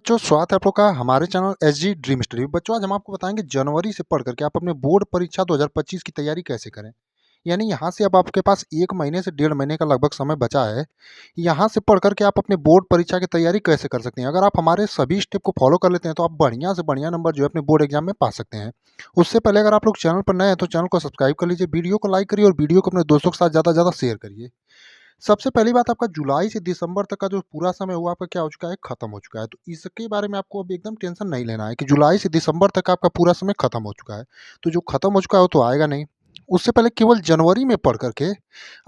बच्चों, स्वागत है आप लोग का हमारे चैनल एसजी ड्रीम स्टडी। बच्चों, आज हम आपको बताएंगे जनवरी से पढ़ करके आप अपने बोर्ड परीक्षा 2025 की तैयारी कैसे करें। यानी यहाँ से अब आपके पास 1 महीने से 1.5 महीने का लगभग समय बचा है। यहाँ से पढ़ करके आप अपने बोर्ड परीक्षा की तैयारी कैसे कर सकते हैं। अगर आप हमारे सभी स्टेप को फॉलो कर लेते हैं तो आप बढ़िया से बढ़िया नंबर जो है अपने बोर्ड एग्जाम में पा सकते हैं। उससे पहले अगर आप लोग चैनल पर नए हैं तो चैनल को सब्सक्राइब कर लीजिए, वीडियो को लाइक करिए और वीडियो को अपने दोस्तों के साथ ज़्यादा से ज़्यादा शेयर करिए। सबसे पहली बात, आपका जुलाई से दिसंबर तक का जो पूरा समय हुआ आपका क्या हो चुका है, खत्म हो चुका है। तो इसके बारे में आपको अब एकदम टेंशन नहीं लेना है कि जुलाई से दिसंबर तक आपका पूरा समय खत्म हो चुका है। तो जो खत्म हो चुका है वो तो आएगा नहीं। उससे पहले केवल जनवरी में पढ़ करके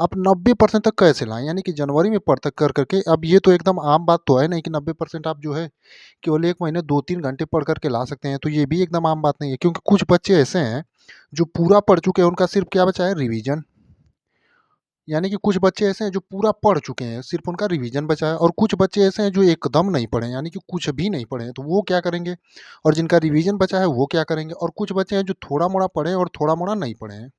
आप 90% तक कैसे लाएं। यानी कि जनवरी में पढ़ तक कर करके, अब ये तो एकदम आम बात तो है नहीं कि 90% आप जो है केवल 1 महीने 2-3 घंटे पढ़ करके ला सकते हैं। तो ये भी एकदम आम बात नहीं है, क्योंकि कुछ बच्चे ऐसे हैं जो पूरा पढ़ चुके हैं, उनका सिर्फ क्या बचा है, रिवीजन। यानी कि कुछ बच्चे ऐसे हैं जो पूरा पढ़ चुके हैं, सिर्फ उनका रिवीजन बचा है, और कुछ बच्चे ऐसे हैं जो एकदम नहीं पढ़े, यानी कि कुछ भी नहीं पढ़े हैं। तो वो क्या करेंगे, और जिनका रिवीजन बचा है वो क्या करेंगे, और कुछ बच्चे हैं जो थोड़ा मोड़ा पढ़े हैं और थोड़ा मोड़ा नहीं पढ़े हैं।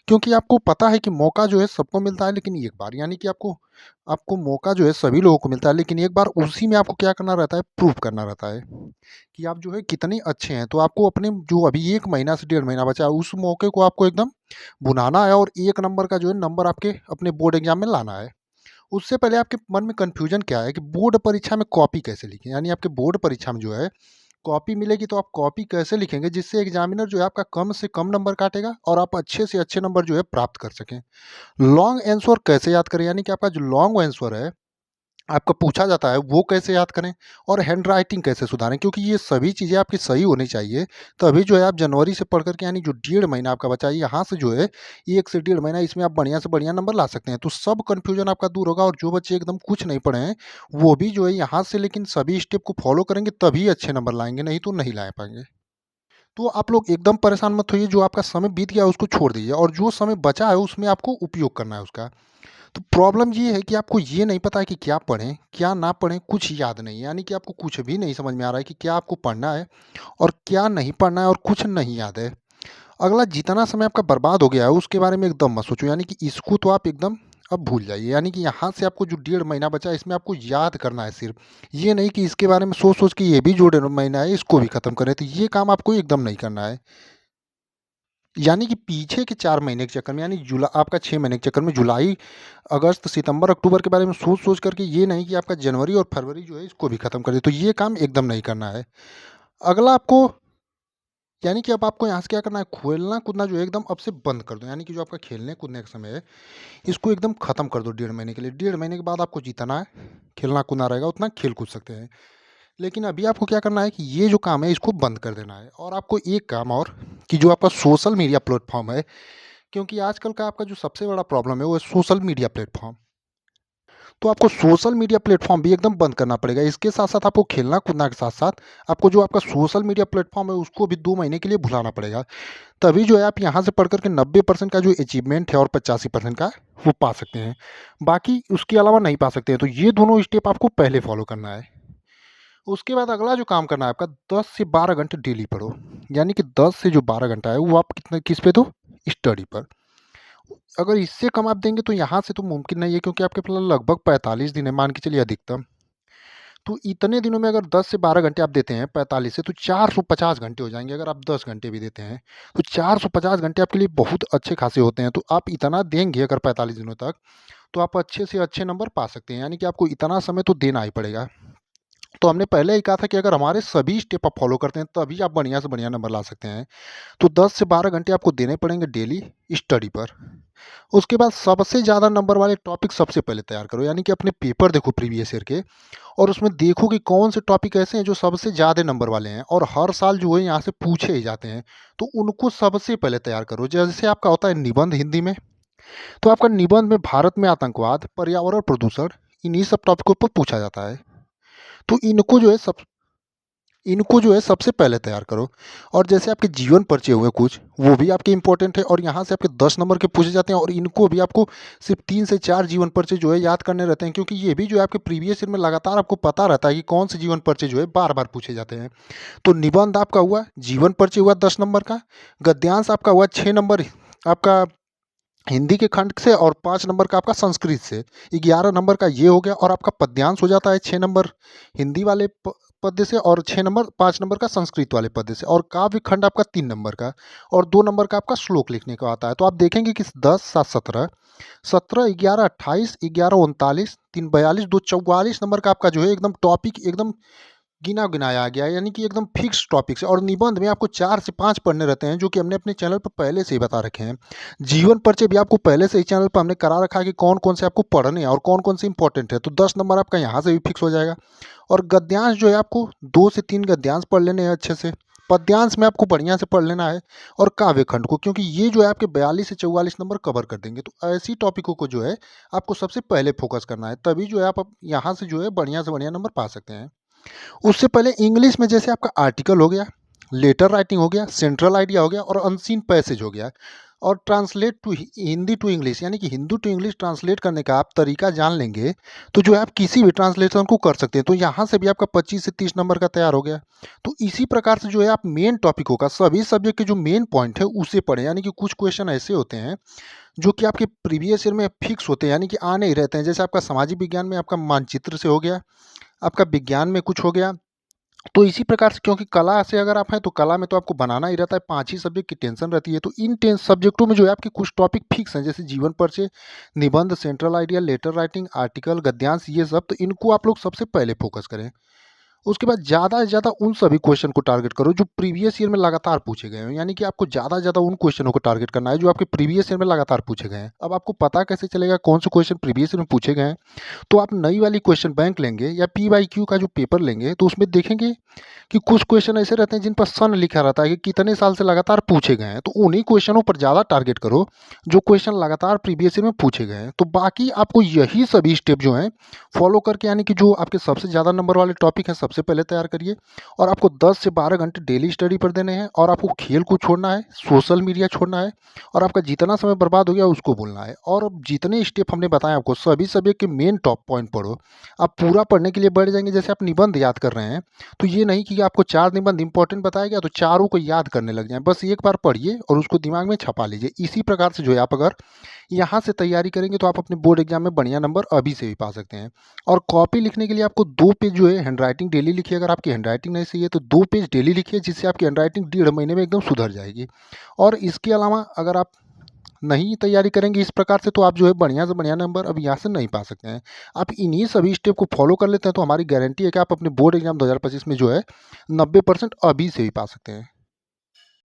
क्योंकि आपको पता है कि मौका जो है सबको मिलता है, लेकिन एक बार, यानी कि आपको आपको मौका जो है सभी लोगों को मिलता है, लेकिन एक बार उसी में आपको क्या करना रहता है, प्रूव करना रहता है कि आप जो है कितने अच्छे हैं। तो आपको अपने जो अभी 1 महीना से 1.5 महीना बचा है, उस मौके को आपको एकदम भुनाना है और 1 नंबर का जो है नंबर आपके अपने बोर्ड एग्जाम में लाना है। उससे पहले आपके मन में कन्फ्यूजन क्या है कि बोर्ड परीक्षा में कॉपी कैसे लिखें। यानी आपके बोर्ड परीक्षा में जो है कॉपी मिलेगी, तो आप कॉपी कैसे लिखेंगे जिससे एग्जामिनर जो है आपका कम से कम नंबर काटेगा और आप अच्छे से अच्छे नंबर जो है प्राप्त कर सकें। लॉन्ग आंसर कैसे याद करें, यानी कि आपका जो लॉन्ग आंसर है आपका पूछा जाता है वो कैसे याद करें, और हैंड राइटिंग कैसे सुधारें, क्योंकि ये सभी चीज़ें आपकी सही होनी चाहिए। तभी जो है आप जनवरी से पढ़ करके, यानी जो 1.5 महीना आपका बचा है, यहाँ से जो है 1 से 1.5 महीना इसमें आप बढ़िया से बढ़िया नंबर ला सकते हैं। तो सब कन्फ्यूजन आपका दूर होगा, और जो बच्चे एकदम कुछ नहीं पढ़े हैं वो भी जो है यहाँ से लेकिन सभी स्टेप को फॉलो करेंगे तभी अच्छे नंबर लाएंगे, नहीं तो नहीं ला पाएंगे। तो आप लोग एकदम परेशान मत होइए, जो आपका समय बीत गया उसको छोड़ दीजिए, और जो समय बचा है उसमें आपको उपयोग करना है उसका। तो प्रॉब्लम ये है कि आपको ये नहीं पता है कि क्या पढ़ें, क्या ना पढ़ें, कुछ याद नहीं है। यानी कि आपको कुछ भी नहीं समझ में आ रहा है कि क्या आपको पढ़ना है और क्या नहीं पढ़ना है, और कुछ नहीं याद है। अगला, जितना समय आपका बर्बाद हो गया है उसके बारे में एकदम मत सोचो, यानी कि इसको तो आप एकदम अब भूल जाइए। यानी कि यहाँ से आपको जो 1.5 महीना बचा है इसमें आपको याद करना है सिर्फ, ये नहीं कि इसके बारे में सोच सोच के ये भी जो 1.5 महीना है इसको भी खत्म करें। तो ये काम आपको एकदम नहीं करना है। यानी कि पीछे के 4 महीने के चक्कर में, यानी जुला आपका 6 महीने के चक्कर में जुलाई, अगस्त, सितंबर, अक्टूबर के बारे में सोच-सोच करके ये नहीं कि आपका जनवरी और फरवरी जो है इसको भी ख़त्म कर दे, तो ये काम एकदम नहीं करना है। अगला आपको, यानी कि अब आपको यहाँ से क्या करना है, खेलना-कूदना जो है एकदम अब से बंद कर दो। यानी कि जो आपका खेलने-कूदने का समय है, इसको एकदम ख़त्म कर दो 1.5 महीने के लिए। 1.5 महीने के बाद आपको जितना है खेलना-कूदना रहेगा, उतना खेल-कूद सकते हैं। लेकिन अभी आपको क्या करना है कि ये जो काम है इसको बंद कर देना है, और आपको एक काम और, कि जो आपका सोशल मीडिया प्लेटफ़ॉर्म है, क्योंकि आजकल का आपका जो सबसे बड़ा प्रॉब्लम है वो है सोशल मीडिया प्लेटफॉर्म। तो आपको सोशल मीडिया प्लेटफॉर्म भी एकदम बंद करना पड़ेगा। इसके साथ साथ आपको खेलना कूदना के साथ साथ आपको जो आपका सोशल मीडिया प्लेटफॉर्म है उसको भी 2 महीने के लिए भुलाना पड़ेगा। तभी जो है आप यहाँ से पढ़ करके 90% का जो अचीवमेंट है और 85% का वो पा सकते हैं। बाकी उसके अलावा नहीं पा सकते हैं। तो ये दोनों स्टेप आपको पहले फॉलो करना है। उसके बाद अगला जो काम करना है आपका, 10 से 12 घंटे डेली पढ़ो। यानी कि 10 से जो 12 घंटा है वो आप कितने किस पे दो, स्टडी पर। अगर इससे कम आप देंगे तो यहाँ से तो मुमकिन नहीं है, क्योंकि आपके पास लगभग 45 दिन है, मान के चलिए अधिकतम। तो इतने दिनों में अगर 10 से 12 घंटे आप देते हैं 45 से, तो 450 घंटे हो जाएंगे। अगर आप 10 घंटे भी देते हैं तो 450 घंटे आपके लिए बहुत अच्छे खासे होते हैं। तो आप इतना देंगे अगर 45 दिनों तक, तो आप अच्छे से अच्छे नंबर पा सकते हैं। यानी कि आपको इतना समय तो देना ही पड़ेगा। तो हमने पहले ही कहा था कि अगर हमारे सभी स्टेप आप फॉलो करते हैं तभी आप बढ़िया से बढ़िया नंबर ला सकते हैं। तो 10 से 12 घंटे आपको देने पड़ेंगे डेली स्टडी पर। उसके बाद सबसे ज़्यादा नंबर वाले टॉपिक सबसे पहले तैयार करो। यानी कि अपने पेपर देखो प्रीवियस ईयर के, और उसमें देखो कि कौन से टॉपिक ऐसे हैं जो सबसे ज़्यादा नंबर वाले हैं और हर साल जो है यहाँ से पूछे ही जाते हैं। तो उनको सबसे पहले तैयार करो। जैसे आपका होता है निबंध हिंदी में, तो आपका निबंध में भारत में आतंकवाद, पर्यावरण, प्रदूषण, इन्हीं सब टॉपिकों पर पूछा जाता है। तो इनको जो है सबसे पहले तैयार करो। और जैसे आपके जीवन परिचय हुए कुछ, वो भी आपके इंपॉर्टेंट है, और यहाँ से आपके 10 नंबर के पूछे जाते हैं, और इनको भी आपको सिर्फ 3 से 4 जीवन परिचय जो है याद करने रहते हैं, क्योंकि ये भी जो है आपके प्रीवियस ईयर में लगातार आपको पता रहता है कि कौन से जीवन परिचय जो है बार बार पूछे जाते हैं। तो निबंध आपका हुआ, जीवन परिचय हुआ 10 नंबर का, गद्यांश आपका हुआ 6 नंबर आपका हिंदी के खंड से, और 5 नंबर का आपका संस्कृत से, 11 नंबर का ये हो गया, और आपका पद्यांश हो जाता है 6 नंबर हिंदी वाले पद्य से और 6 नंबर 5 नंबर का संस्कृत वाले पद्य से, और काव्य खंड आपका 3 नंबर का, और 2 नंबर का आपका श्लोक लिखने का आता है। तो आप देखेंगे कि 10 7 17, 17 11 28, 11 39, 3 42, 2 44 नंबर का आपका जो है एकदम टॉपिक एकदम गिना गिनाया आ गया है, यानी कि एकदम फिक्स टॉपिक्स है। और निबंध में आपको 4 से 5 पढ़ने रहते हैं, जो कि हमने अपने चैनल पर पहले से ही बता रखे हैं। जीवन परिचय भी आपको पहले से ही चैनल पर हमने करा रखा है कि कौन कौन से आपको पढ़ने हैं और कौन कौन से इंपॉर्टेंट है। तो 10 नंबर आपका यहाँ से भी फिक्स हो जाएगा। और गद्यांश जो है आपको 2 से 3 गद्यांश पढ़ लेने हैं अच्छे से। पद्यांश में आपको बढ़िया से पढ़ लेना है, और काव्य खंड को, क्योंकि ये जो है आपके 42 से 44 नंबर कवर कर देंगे। तो ऐसी टॉपिकों को जो है आपको सबसे पहले फोकस करना है, तभी जो है आप यहाँ से जो है बढ़िया से बढ़िया नंबर पा सकते हैं। उससे पहले इंग्लिश में जैसे आपका आर्टिकल हो गया, लेटर राइटिंग हो गया, सेंट्रल आइडिया हो गया, और अनसीन पैसेज हो गया, और translate to Hindi to English, यानी कि हिंदी टू इंग्लिश ट्रांसलेट करने का आप तरीका जान लेंगे तो जो है आप किसी भी ट्रांसलेशन को कर सकते हैं। तो यहाँ से भी आपका 25 से 30 नंबर का तैयार हो गया। तो इसी प्रकार से जो है आप मेन टॉपिकों का सभी सब्जेक्ट के जो मेन पॉइंट है उसे पढ़ें, यानी कि कुछ क्वेश्चन ऐसे होते हैं जो कि आपके प्रीवियस ईयर में फिक्स होते हैं, यानी कि आने ही रहते हैं। जैसे आपका सामाजिक विज्ञान में आपका मानचित्र से हो गया, आपका विज्ञान में कुछ हो गया। तो इसी प्रकार से, क्योंकि कला से अगर आप हैं तो कला में तो आपको बनाना ही रहता है, 5 ही सब्जेक्ट की टेंशन रहती है। तो इन सब्जेक्टों में जो है आपके कुछ टॉपिक फिक्स हैं, जैसे जीवन परिचय, निबंध, central idea, letter writing, article, गद्यांश, ये सब। तो इनको आप लोग सबसे पहले फोकस करें। उसके बाद ज़्यादा से ज़्यादा उन सभी क्वेश्चन को टारगेट करो जो प्रीवियस ईयर में लगातार पूछे गए हैं, यानी कि आपको ज़्यादा से ज़्यादा उन क्वेश्चनों को टारगेट करना है जो आपके प्रीवियस ईयर में लगातार पूछे गए हैं। अब आपको पता कैसे चलेगा कौन से क्वेश्चन प्रीवियस ईयर में पूछे गए हैं? तो आप नई वाली क्वेश्चन बैंक लेंगे या PYQ का जो पेपर लेंगे, तो उसमें देखेंगे कि कुछ क्वेश्चन ऐसे रहते हैं जिन पर सन लिखा रहता है कि कितने साल से लगातार पूछे गए हैं। तो उन्हीं क्वेश्चनों पर ज़्यादा टारगेट करो जो क्वेश्चन लगातार प्रीवियस ईयर में पूछे गए हैं। तो बाकी आपको यही सभी स्टेप जो हैं फॉलो करके, यानी कि जो आपके सबसे ज़्यादा नंबर वाले टॉपिक हैं सबसे पहले तैयार करिए। और आपको 10 से 12 घंटे डेली स्टडी पर देने हैं, और आपको खेल को छोड़ना है, सोशल मीडिया छोड़ना है, और आपका जितना समय बर्बाद हो गया उसको बोलना है। और अब जितने स्टेप हमने बताए आपको, सभी सब्जेक्ट के मेन टॉप पॉइंट पढ़ो। आप पूरा पढ़ने के लिए बैठ जाएंगे, जैसे आप निबंध याद कर रहे हैं, तो ये नहीं कि आपको 4 निबंध इंपॉर्टेंट बताया गया तो चारों को याद करने लग जाएं। बस एक बार पढ़िए और उसको दिमाग में छपा लीजिए। इसी प्रकार से जो है आप अगर यहाँ से तैयारी करेंगे तो आप अपने बोर्ड एग्जाम में बढ़िया नंबर अभी से भी पा सकते हैं। और कॉपी लिखने के लिए आपको 2 पेज जो है हैंड राइटिंग डेली लिखिए। अगर आपकी हैंड राइटिंग नहीं सही है तो 2 पेज डेली लिखिए, जिससे आपकी हैंड राइटिंग 1.5 महीने में एकदम सुधर जाएगी। और इसके अलावा अगर आप नहीं तैयारी करेंगे इस प्रकार से, तो आप जो है बढ़िया से बढ़िया नंबर अब यहाँ से नहीं पा सकते हैं। आप इन्हीं सभी स्टेप को फॉलो कर लेते हैं तो हमारी गारंटी है कि आप अपने बोर्ड एग्जाम 2025 में जो है 90% अभी से भी पा सकते हैं।